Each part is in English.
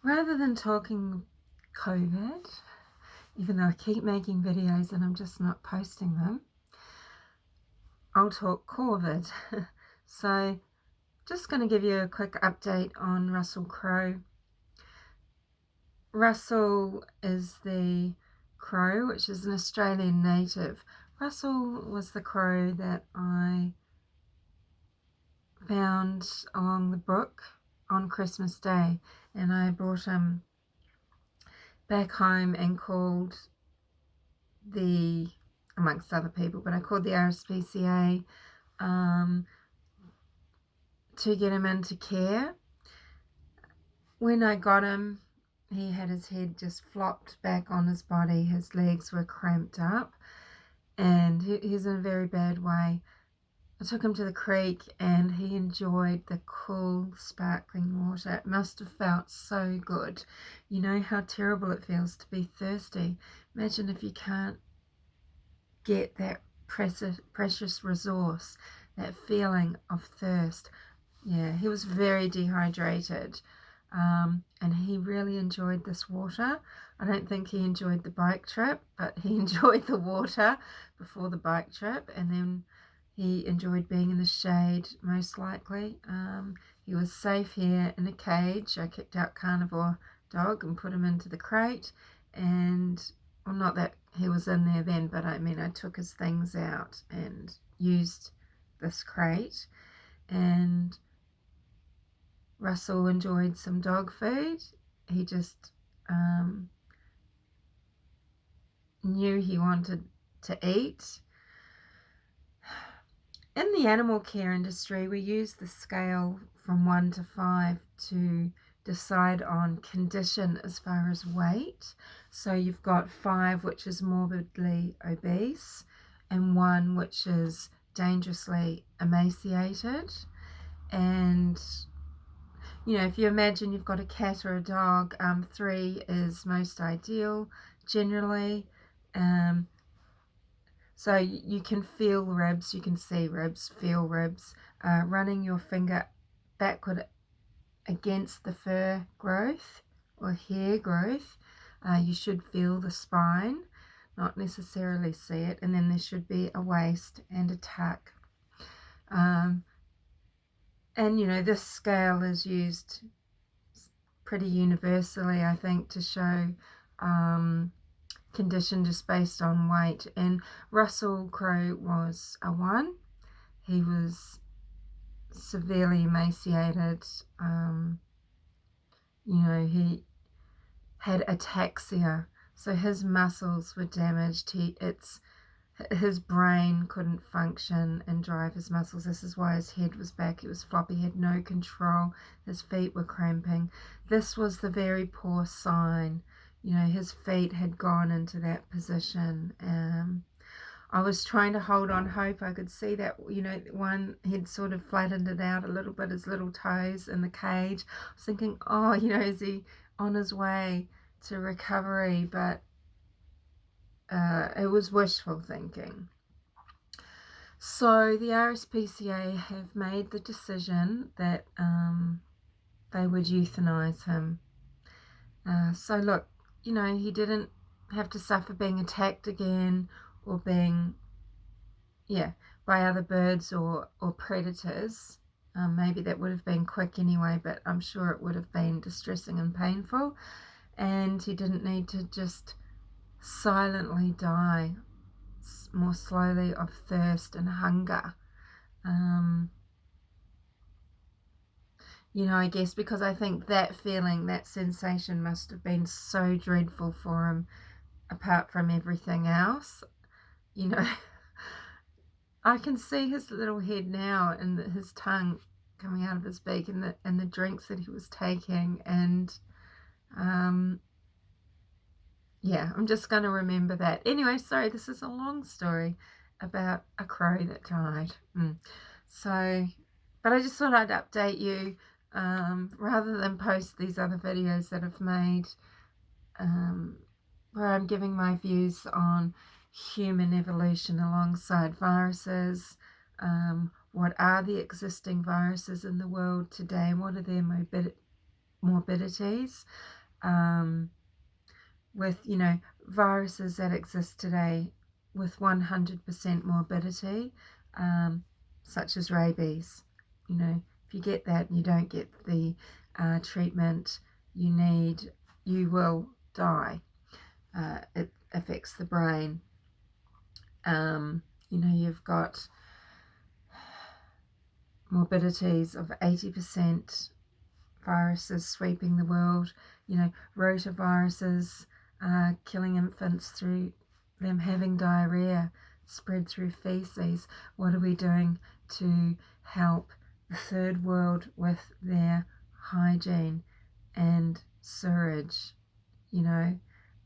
Rather than talking COVID, even though I keep making videos and I'm just not posting them, I'll talk Corvid. So just going to give you a quick update on Russell Crowe. Russell is the crow, which is an Australian native. Russell was the crow that I found along the brook on Christmas Day, and I brought him back home and called amongst other people, but I called the RSPCA to get him into care. When I got him, he had his head just flopped back on his body. His legs were cramped up and he's in a very bad way. I took him to the creek and he enjoyed the cool, sparkling water. It must have felt so good. You know how terrible it feels to be thirsty. Imagine if you can't get that precious resource, that feeling of thirst. Yeah, he was very dehydrated, and he really enjoyed this water. I don't think he enjoyed the bike trip, but he enjoyed the water before the bike trip, and then he enjoyed being in the shade, most likely. He was safe here in a cage. I kicked out carnivore dog and put him into the crate, and well, not that he was in there then, but I mean I took his things out and used this crate, and Russell enjoyed some dog food. He just knew he wanted to eat. In the animal care industry, we use the scale from 1 to 5 to decide on condition as far as weight. So you've got 5, which is morbidly obese, and 1, which is dangerously emaciated. And you know, if you imagine you've got a cat or a dog, 3 is most ideal generally. So you can feel ribs, you can see ribs, feel ribs. Running your finger backward against the fur growth or hair growth, you should feel the spine, not necessarily see it. And then there should be a waist and a tuck. And, you know, this scale is used pretty universally, I think, to show condition just based on weight. And Russell Crowe was a 1. He was severely emaciated. You know, he had ataxia, so his muscles were damaged. His brain couldn't function and drive his muscles. This is why his head was back. It was floppy. He had no control. His feet were cramping. This was the very poor sign. You know, his feet had gone into that position. I was trying to hold on hope. I could see that, you know, one had sort of flattened it out a little bit, his little toes in the cage. I was thinking, oh, you know, is he on his way to recovery? But it was wishful thinking. So the RSPCA have made the decision that they would euthanize him. So look, you know, he didn't have to suffer being attacked again or being, by other birds or predators. Maybe that would have been quick anyway, but I'm sure it would have been distressing and painful. And he didn't need to just silently die more slowly of thirst and hunger. You know, I guess because I think that feeling, that sensation must have been so dreadful for him, apart from everything else. You know, I can see his little head now and his tongue coming out of his beak and the drinks that he was taking, and yeah, I'm just going to remember that. Anyway, sorry, this is a long story about a crow that died. So, but I just thought I'd update you rather than post these other videos that I've made where I'm giving my views on human evolution alongside viruses. What are the existing viruses in the world today? What are their morbidities? with, you know, viruses that exist today with 100% morbidity, such as rabies. You know, if you get that and you don't get the treatment you need, you will die. It affects the brain. You know, you've got morbidities of 80%, viruses sweeping the world, you know, rotaviruses killing infants through them having diarrhea spread through feces. What are we doing to help the third world with their hygiene and sewage, you know,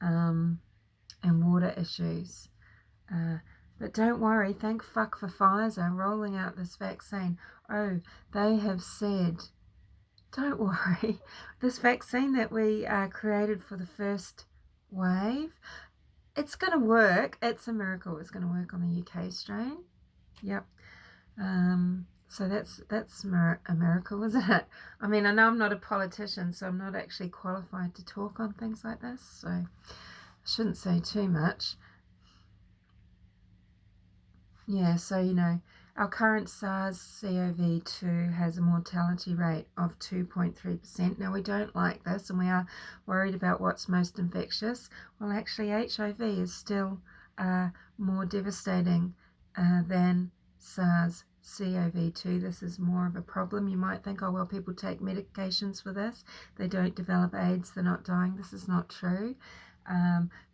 and water issues? But don't worry, thank fuck for Pfizer rolling out this vaccine. Oh, they have said, don't worry, this vaccine that we created for the first wave, it's going to work. It's a miracle. It's going to work on the UK strain. Yep. So that's a miracle, isn't it? I mean, I know I'm not a politician, so I'm not actually qualified to talk on things like this, so I shouldn't say too much. Yeah, so, you know, our current SARS-CoV-2 has a mortality rate of 2.3%. Now, we don't like this, and we are worried about what's most infectious. Well, actually, HIV is still more devastating than SARS-CoV-2. This is more of a problem. You might think, oh, well, people take medications for this. They don't develop AIDS. They're not dying. This is not true.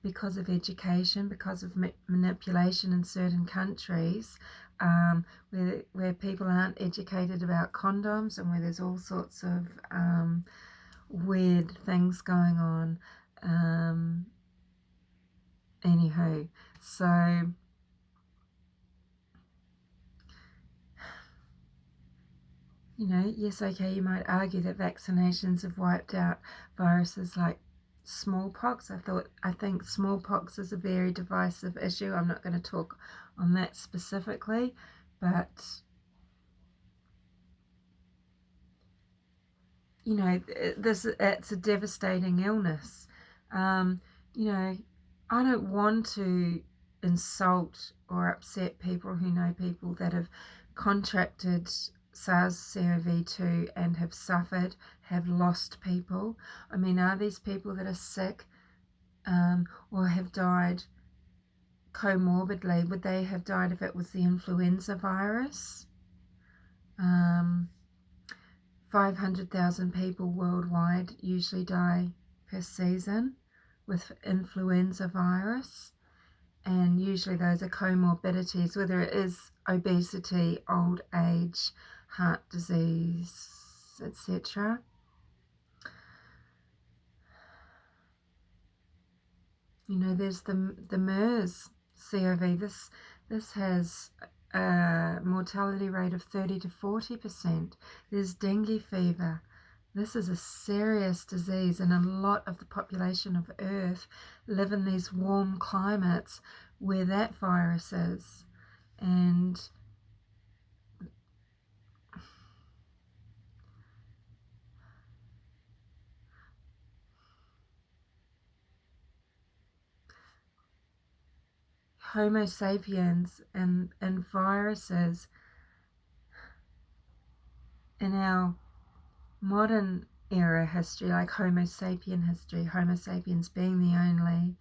Because of education, because of manipulation in certain countries, where people aren't educated about condoms, and where there's all sorts of weird things going on. Anywho, so you know, yes, okay, you might argue that vaccinations have wiped out viruses like smallpox. I think smallpox is a very divisive issue. I'm not going to talk on that specifically, but you know, it's a devastating illness. You know, I don't want to insult or upset people who know people that have contracted SARS-CoV-2 and have suffered, have lost people. I mean, are these people that are sick or have died comorbidly? Would they have died if it was the influenza virus? 500,000 people worldwide usually die per season with influenza virus, and usually those are comorbidities, whether it is obesity, old age, heart disease, etc. You know, there's the MERS CoV. This has a mortality rate of 30 to 40%. There's dengue fever. This is a serious disease, and a lot of the population of Earth live in these warm climates where that virus is. And Homo sapiens and viruses in our modern era history, like Homo sapien history, Homo sapiens being the only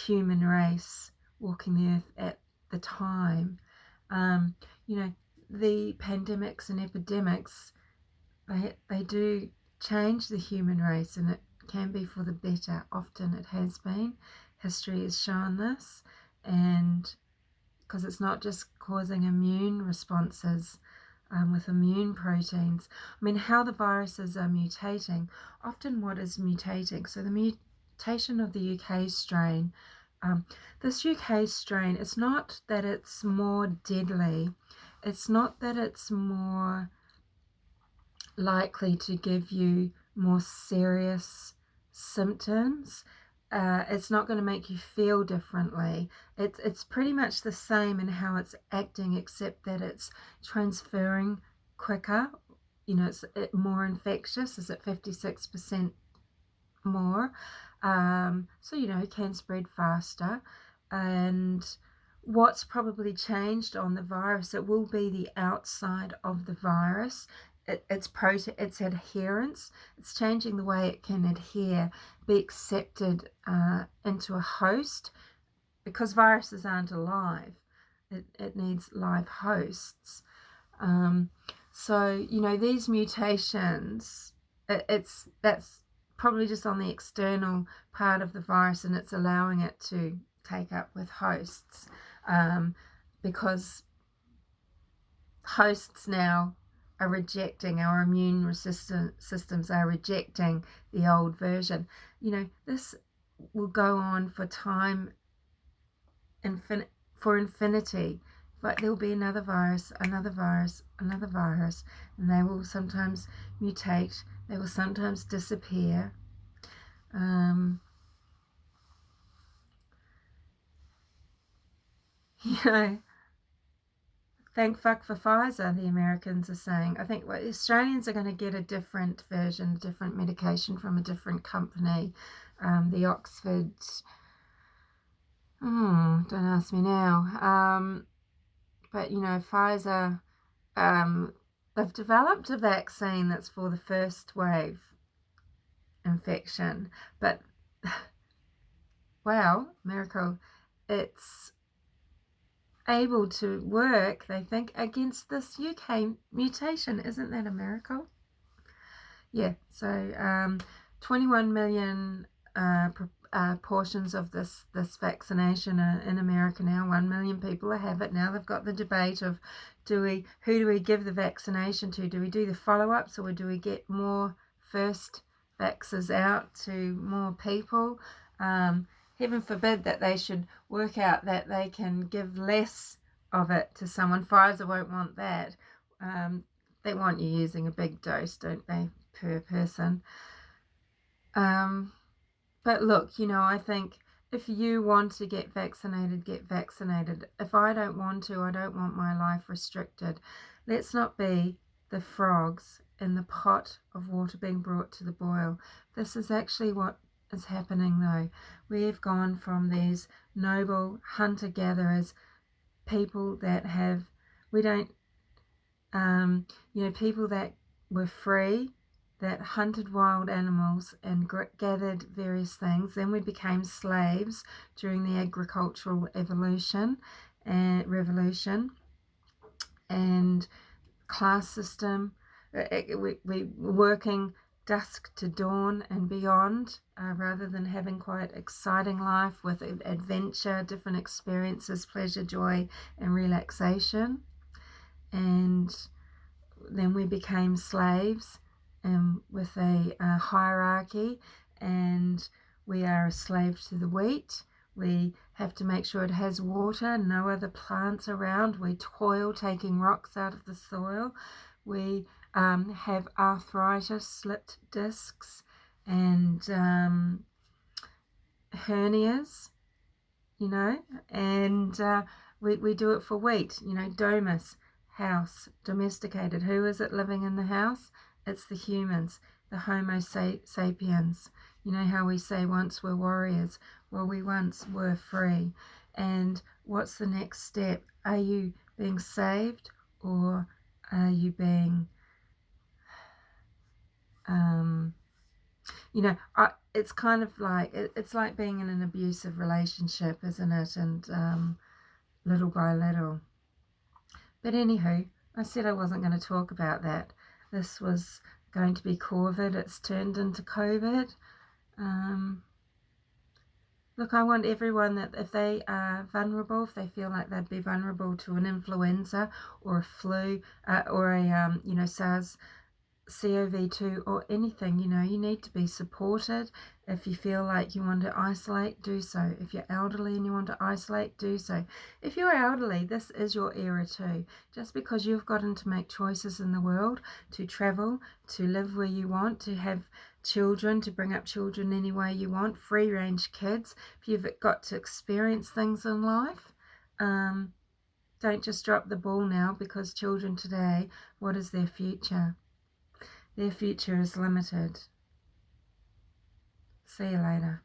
human race walking the earth at the time, you know, the pandemics and epidemics, they do change the human race, and it can be for the better. Often it has been. History has shown this, and because it's not just causing immune responses with immune proteins. I mean, how the viruses are mutating, often what is mutating, so the mutation of the UK strain, this UK strain, it's not that it's more deadly, it's not that it's more likely to give you more serious symptoms. It's not going to make you feel differently. It's pretty much the same in how it's acting, except that it's transferring quicker. You know, it's more infectious. Is it 56% more. So, can spread faster. And what's probably changed on the virus, it will be the outside of the virus, its adherence. It's changing the way it can adhere, be accepted into a host, because viruses aren't alive. It needs live hosts. So, these mutations, that's probably just on the external part of the virus, and it's allowing it to take up with hosts, because hosts now are rejecting, our immune systems are rejecting the old version. This will go on for time, for infinity. But there'll be another virus, another virus, another virus, and they will sometimes mutate, they will sometimes disappear. Thank fuck for Pfizer, the Americans are saying. I think Australians are going to get a different version, a different medication from a different company. The Oxford, don't ask me now. But, Pfizer, they've developed a vaccine that's for the first wave infection. But, wow, miracle, it's able to work, they think, against this UK mutation. Isn't that a miracle? Yeah, so 21 million portions of this vaccination in America now. 1 million people have it now. They've got the debate of who do we give the vaccination to? Do we do the follow-ups, or do we get more first vaxxers out to more people? Heaven forbid that they should work out that they can give less of it to someone. Pfizer won't want that. They want you using a big dose, don't they, per person? But look, I think if you want to get vaccinated, get vaccinated. If I don't want to, I don't want my life restricted. Let's not be the frogs in the pot of water being brought to the boil. This is actually what is happening, though. We've gone from these noble hunter-gatherers, people that people that were free, that hunted wild animals and gathered various things. Then we became slaves during the agricultural revolution and class system. We were working dusk to dawn and beyond, rather than having quite exciting life with adventure, different experiences, pleasure, joy, and relaxation. And then we became slaves, with a hierarchy, and we are a slave to the wheat. We have to make sure it has water, no other plants around. We toil taking rocks out of the soil. We have arthritis, slipped discs, and hernias, and we do it for wheat. Domus, house, domesticated. Who is it living in the house? It's the humans, the Homo sapiens. How we say once we're warriors. Well, we once were free. And what's the next step? Are you being saved, or are you being it's kind of like it's like being in an abusive relationship, isn't it? And little by little. But anywho, I said I wasn't going to talk about that. This was going to be Corvid. It's turned into COVID. Look, I want everyone that if they are vulnerable, if they feel like they'd be vulnerable to an influenza or a flu, or a SARS CoV-2 or anything, you need to be supported. If you feel like you want to isolate, do so. If you're elderly and you want to isolate, do so. If you're elderly, this is your era too. Just because you've gotten to make choices in the world, to travel, to live where you want, to have children, to bring up children any way you want, free range kids, if you've got to experience things in life, don't just drop the ball now, because children today, what is their future? Their future is limited. See you later.